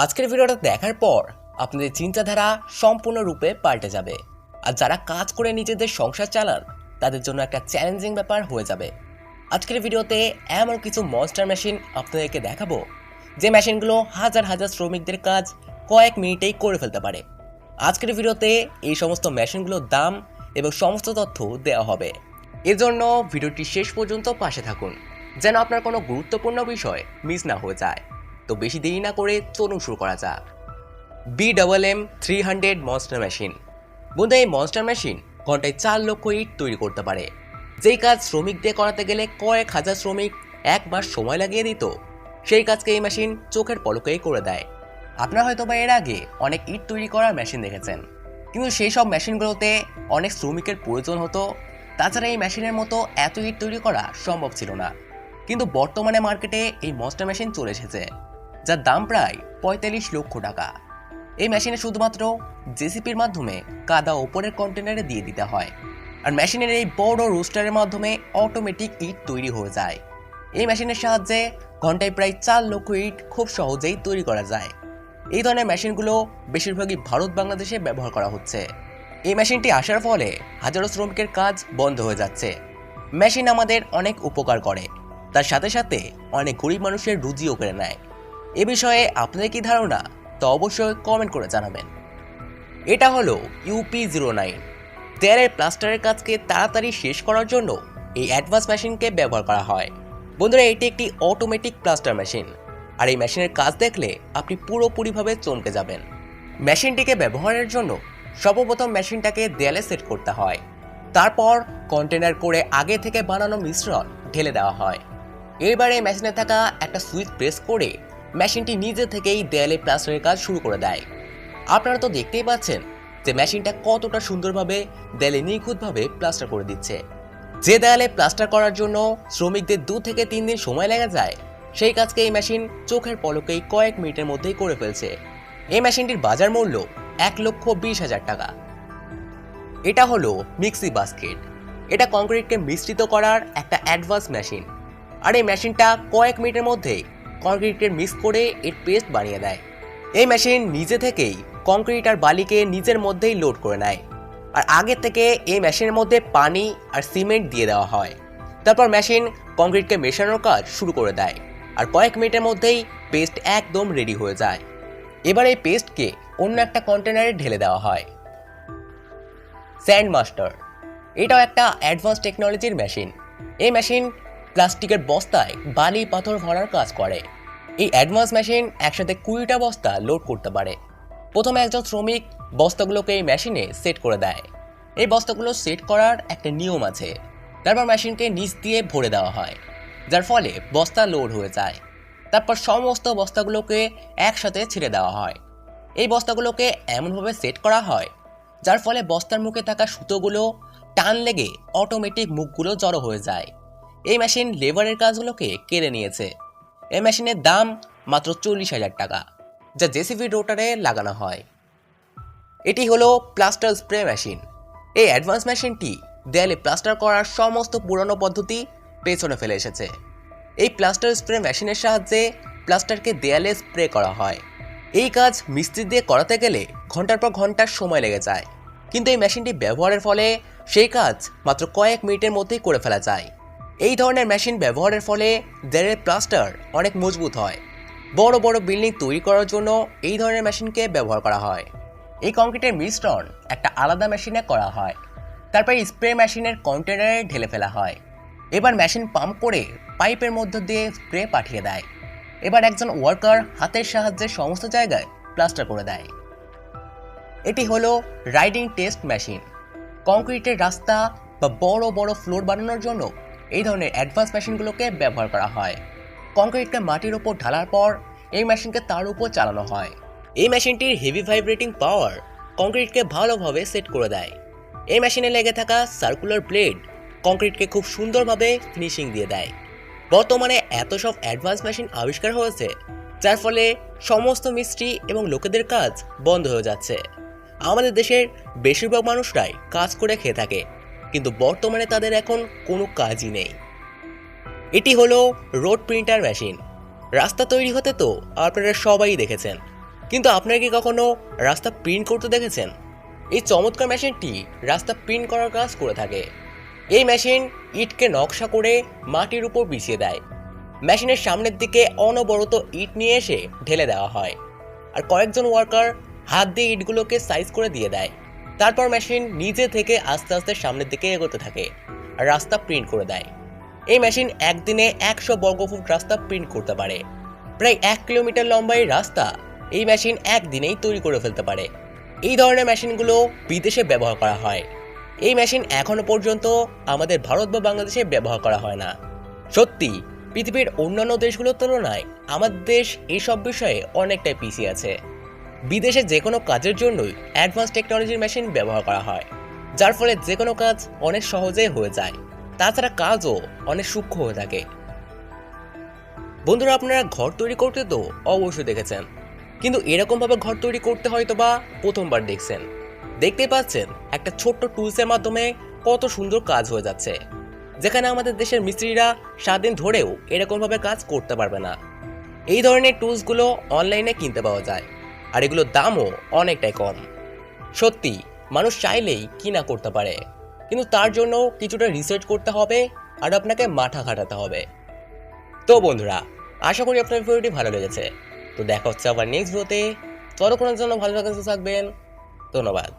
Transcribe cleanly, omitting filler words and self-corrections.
আজকের ভিডিওটা দেখার পর আপনাদের চিন্তাধারা সম্পূর্ণরূপে পাল্টে যাবে। আর যারা কাজ করে নিজেদের সংসার চালান তাদের জন্য একটা চ্যালেঞ্জিং ব্যাপার হয়ে যাবে। আজকের ভিডিওতে এমন কিছু মনস্টার মেশিন আপনাদেরকে দেখাবো যে মেশিনগুলো হাজার হাজার শ্রমিকদের কাজ কয়েক মিনিটেই করে ফেলতে পারে। আজকের ভিডিওতে এই সমস্ত মেশিনগুলোর দাম এবং সমস্ত তথ্য দেওয়া হবে। এজন্য ভিডিওটি শেষ পর্যন্ত পাশে থাকুন যেন আপনার কোনো গুরুত্বপূর্ণ বিষয় মিস না হয়ে যায়। তো বেশি দেরি না করে চলুন শুরু করা যাক। BMM 300 monster machine. বন্ধু, এই মনস্টার মেশিন ঘন্টায় 4 লক্ষ ইট তৈরি করতে পারে। যেই কাজ শ্রমিক দিয়ে করাতে গেলে কয়েক হাজার শ্রমিক এক মাস সময় লাগিয়ে দিত, সেই কাজকে এই মেশিন চোখের পলকেই করে দেয়। আপনারা হয়তো বা এর আগে অনেক ইট তৈরি করার মেশিন দেখেছেন, কিন্তু সেই সব মেশিনগুলোতে অনেক শ্রমিকের প্রয়োজন হতো। তাছাড়া এই মেশিনের মতো এত ইট তৈরি করা সম্ভব ছিল না। কিন্তু বর্তমানে মার্কেটে এই মনস্টার মেশিন চলে এসেছে, যার দাম প্রায় 45 লক্ষ টাকা। এই মেশিনে শুধুমাত্র জেসিপির মাধ্যমে কাদা ওপরের কন্টেনারে দিয়ে দিতে হয়, আর মেশিনের এই বড় রোস্টারের মাধ্যমে অটোমেটিক ইট তৈরি হয়ে যায়। এই মেশিনের সাহায্যে ঘন্টায় প্রায় 4 লক্ষ ইট খুব সহজেই তৈরি করা যায়। এই ধরনের মেশিনগুলো বেশিরভাগই ভারত বাংলাদেশে ব্যবহার করা হচ্ছে। এই মেশিনটি আসার ফলে হাজারো শ্রমিকের কাজ বন্ধ হয়ে যাচ্ছে। মেশিন আমাদের অনেক উপকার করে, তার সাথে সাথে অনেক গরিব মানুষের রুজিও কেড়ে নেয়। এ বিষয়ে আপনাদের কি ধারণা, তো অবশ্যই কমেন্ট করে জানাবেন। এটা হলো UP09। দেয়ালের প্লাস্টারের কাজকে তাড়াতাড়ি শেষ করার জন্য এই অ্যাডভান্স মেশিনকে ব্যবহার করা হয়। বন্ধুরা, এটি একটি অটোমেটিক প্লাস্টার মেশিন, আর এই মেশিনের কাজ দেখলে আপনি পুরোপুরিভাবে চমকে যাবেন। মেশিনটিকে ব্যবহারের জন্য সর্বপ্রথম মেশিনটাকে দেয়ালে সেট করতে হয়। তারপর কন্টেনার করে আগে থেকে বানানো মিশ্রণ ঢেলে দেওয়া হয়। এবারে মেশিনে থাকা একটা সুইচ প্রেস করে মেশিনটি নিজে থেকেই দেয়ালে প্লাস্টারের কাজ শুরু করে দেয়। আপনারা তো দেখতেই পাচ্ছেন যে মেশিনটা কতটা সুন্দরভাবে দেয়ালে নিখুঁতভাবে প্লাস্টার করে দিচ্ছে। যে দেয়ালে প্লাস্টার করার জন্য শ্রমিকদের 2 থেকে 3 দিন সময় লেগে যায়, সেই কাজকে এই মেশিন চোখের পলকেই কয়েক মিনিটের মধ্যেই করে ফেলছে। এই মেশিনটির বাজার মূল্য 1,20,000 টাকা। এটা হলো মিক্সি বাস্কেট। এটা কংক্রিটকে মিশ্রিত করার একটা অ্যাডভান্স মেশিন, আর এই মেশিনটা কয়েক মিনিটের মধ্যেই কংক্রিটের মিক্স করে এর পেস্ট বানিয়ে দেয়। এই মেশিন নিজে থেকেই কংক্রিট আর বালিকে নিজের মধ্যেই লোড করে নেয়, আর আগে থেকে এই মেশিনের মধ্যে পানি আর সিমেন্ট দিয়ে দেওয়া হয়। তারপর মেশিন কংক্রিটকে মেশানোর কাজ শুরু করে দেয়, আর কয়েক মিনিটের মধ্যেই পেস্ট একদম রেডি হয়ে যায়। এবার এই পেস্টকে অন্য একটা কন্টেনারে ঢেলে দেওয়া হয়। Sand master. এটাও একটা অ্যাডভান্স টেকনোলজির মেশিন। এই মেশিন প্লাস্টিকের বস্তায় বালি পাথর ভরার কাজ করে। এই অ্যাডভান্স মেশিন একসাথে 20টা বস্তা লোড করতে পারে। প্রথমে একজন শ্রমিক বস্তাগুলোকে এই মেশিনে সেট করে দেয়। এই বস্তাগুলো সেট করার একটা নিয়ম আছে। তারপর মেশিনকে নিচ দিয়ে ভরে দেওয়া হয়, যার ফলে বস্তা লোড হয়ে যায়। তারপর সমস্ত বস্তাগুলোকে একসাথে ছেড়ে দেওয়া হয়। এই বস্তাগুলোকে এমনভাবে সেট করা হয় যার ফলে বস্তার মুখে থাকা সুতোগুলো টান লেগে অটোমেটিক মুখগুলো জড়ো হয়ে যায়। এই মেশিন লেবারের কাজগুলোকে কেড়ে নিয়েছে। এই মেশিনের দাম মাত্র 40,000 টাকা, যা জেসিবি রোটারে লাগানো হয়। এটি হলো প্লাস্টার স্প্রে মেশিন। এই অ্যাডভান্স মেশিনটি দেয়ালে প্লাস্টার করার সমস্ত পুরনো পদ্ধতি পেছনে ফেলে এসেছে। এই প্লাস্টার স্প্রে মেশিনের সাহায্যে প্লাস্টারকে দেয়ালে স্প্রে করা হয়। এই কাজ মিস্ত্রি দিয়ে করাতে গেলে ঘন্টার পর ঘন্টা সময় লেগে যায়, কিন্তু এই মেশিনটি ব্যবহারের ফলে সেই কাজ মাত্র কয়েক মিনিটের মধ্যেই করে ফেলা যায়। এই ধরনের মেশিন ব্যবহারের ফলে দেয়ালের প্লাস্টার অনেক মজবুত হয়। বড় বড় বিল্ডিং তৈরি করার জন্য এই ধরনের মেশিনকে ব্যবহার করা হয়। এই কংক্রিটের মিশ্রণ একটা আলাদা মেশিনে করা হয়, তারপর স্প্রে মেশিনের কন্টেনারে ঢেলে ফেলা হয়। এবার মেশিন পাম্প করে পাইপের মধ্য দিয়ে স্প্রে পাঠিয়ে দেয়। এবার একজন ওয়ার্কার হাতের সাহায্যে সমস্ত জায়গায় প্লাস্টার করে দেয়। এটি হলো রাইডিং টেস্ট মেশিন। কংক্রিটের রাস্তা বা বড় বড় ফ্লোর বানানোর জন্য এই ধরনের অ্যাডভান্স মেশিনগুলোকে ব্যবহার করা হয়। কংক্রিটকে মাটির ওপর ঢালার পর এই মেশিনকে তার উপর চালানো হয়। এই মেশিনটির হেভি ভাইব্রেটিং পাওয়ার কংক্রিটকে ভালোভাবে সেট করে দেয়। এই মেশিনে লেগে থাকা সার্কুলার ব্লেড কংক্রিটকে খুব সুন্দরভাবে ফিনিশিং দিয়ে দেয়। বর্তমানে এত সব অ্যাডভান্স মেশিন আবিষ্কার হয়েছে, যার ফলে সমস্ত মিস্ত্রি এবং লোকেদের কাজ বন্ধ হয়ে যাচ্ছে। আমাদের দেশের বেশিরভাগ মানুষরাই কাজ করে খেয়ে থাকে, কিন্তু বর্তমানে তাদের এখন কোনো কাজই নেই। এটি হলো রোড প্রিন্টার মেশিন। রাস্তা তৈরি হতে তো আপনারা সবাই দেখেছেন, কিন্তু আপনারা কি কখনো রাস্তা প্রিন্ট করতে দেখেছেন? এই চমৎকার মেশিনটি রাস্তা প্রিন্ট করার কাজ করে থাকে। এই মেশিন ইটকে নকশা করে মাটির উপর বিছিয়ে দেয়। মেশিনের সামনের দিকে অনবরত ইট নিয়ে এসে ঢেলে দেওয়া হয়, আর কয়েকজন ওয়ার্কার হাত দিয়ে ইটগুলোকে সাইজ করে দিয়ে দেয়। তারপর মেশিন নিজে থেকে আস্তে আস্তে সামনের দিকে এগোতে থাকে আর রাস্তা প্রিন্ট করে দেয়। এই মেশিন একদিনে 100 বর্গফুট রাস্তা প্রিন্ট করতে পারে। প্রায় 1 কিলোমিটার লম্বা এই রাস্তা এই মেশিন একদিনেই তৈরি করে ফেলতে পারে। এই ধরনের মেশিনগুলো বিদেশে ব্যবহার করা হয়। এই মেশিন এখনো পর্যন্ত আমাদের ভারত বা বাংলাদেশে ব্যবহার করা হয় না। সত্যি পৃথিবীর অন্যান্য দেশগুলোর তুলনায় আমাদের দেশ এইসব বিষয়ে অনেকটাই পিছিয়ে আছে। বিদেশে যে কোনো কাজের জন্যই অ্যাডভান্স টেকনোলজির মেশিন ব্যবহার করা হয়, যার ফলে যে কোনো কাজ অনেক সহজেই হয়ে যায়। তাছাড়া কাজও অনেক সূক্ষ্ম হয়ে থাকে। বন্ধুরা, আপনারা ঘর তৈরি করতে তো অবশ্যই দেখেছেন, কিন্তু এরকমভাবে ঘর তৈরি করতে হয়তো বা প্রথমবার দেখছেন। দেখতেই পাচ্ছেন একটা ছোট্ট টুলসের মাধ্যমে কত সুন্দর কাজ হয়ে যাচ্ছে, যেখানে আমাদের দেশের মিস্ত্রিরা 7 দিন ধরেও এরকমভাবে কাজ করতে পারবে না। এই ধরনের টুলসগুলো অনলাইনে কিনতে পাওয়া যায়, আর এগুলোর দামও অনেকটাই কম। সত্যি মানুষ চাইলেই কিনা করতে পারে, কিন্তু তার জন্য কিছুটা রিসার্চ করতে হবে আর আপনাকে মাথা খাটাতে হবে। তো বন্ধুরা, আশা করি আপনার ভিডিওটি ভালো লেগেছে। তো দেখা হচ্ছে আবার নেক্সট ভিডিওতে। ততক্ষণের জন্য ভালো থাকবেন। ধন্যবাদ।